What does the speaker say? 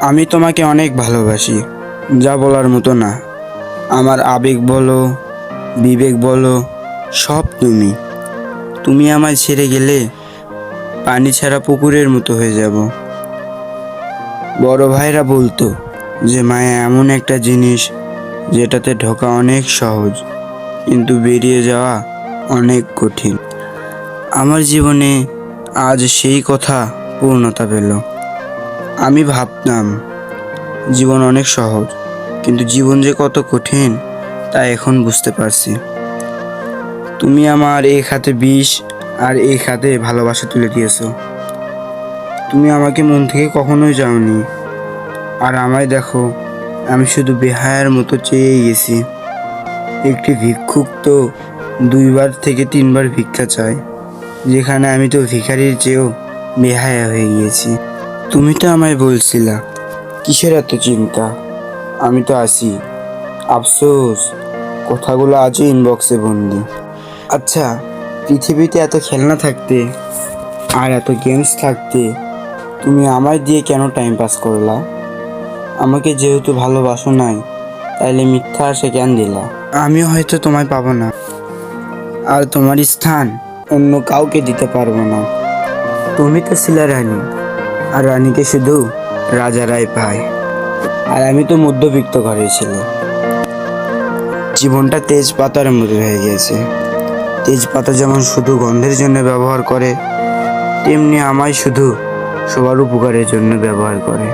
আমি তোমাকে অনেক ভালোবাসি, যা বলার মতো না। আমার আবেগ বলো, বিবেক বলো, সব তুমি। তুমি আমায় ছেড়ে গেলে পানি ছাড়া পুকুরের মতো হয়ে যাব। বড় ভাইরা বলতো যে মায়া এমন একটা জিনিস যেটাতে ঢোকা অনেক সহজ, কিন্তু বেরিয়ে যাওয়া অনেক কঠিন। আমার জীবনে আজ সেই কথা পূর্ণতা পেল। আমি ভাবতাম জীবন অনেক সহজ, কিন্তু জীবন যে কত কঠিন তা এখন বুঝতে পারছি। তুমি আমার এক হাতে বিষ আর এক হাতে ভালোবাসা তুলে দিয়েছো। তুমি আমাকে মন থেকে কখনোই যাওনি, আর আমায় দেখো, আমি শুধু বেহায়ার মতো চেয়েই গেছি। একটি ভিক্ষুক তো 2বার থেকে 3বার ভিক্ষা চায়, যেখানে আমি তো ভিখারির চেয়েও বেহায়া হয়ে গিয়েছি। তুমি তো আমায় বলছিলা কিসের এত চিন্তা, আমি তো আছি। আফসোস, কথাগুলো আজও ইনবক্সে বন্দি। আচ্ছা, পৃথিবীতে এত খেলনা থাকতে আর এত গেমস থাকতে তুমি আমায় দিয়ে কেন টাইম পাস করলা? আমাকে যেহেতু ভালোবাসো নাই, তাইলে মিথ্যা আশা কেন দিলা? আমিও হয়তো তোমায় পাবো না, আর তোমার স্থান অন্য কাউকে দিতে পারবো না। তুমি তো ছিলে রানী, আর রানীকে শুধু রাজারাই পায়, আর আমি তো মধ্যবিত্ত ঘরের ছেলে। জীবনটা তেজপাতার মতো হয়ে গেছে। তেজপাতা যেমন শুধু গন্ধের জন্য ব্যবহার করে, তেমনি আমায় শুধু সবার উপকারের জন্য ব্যবহার করে।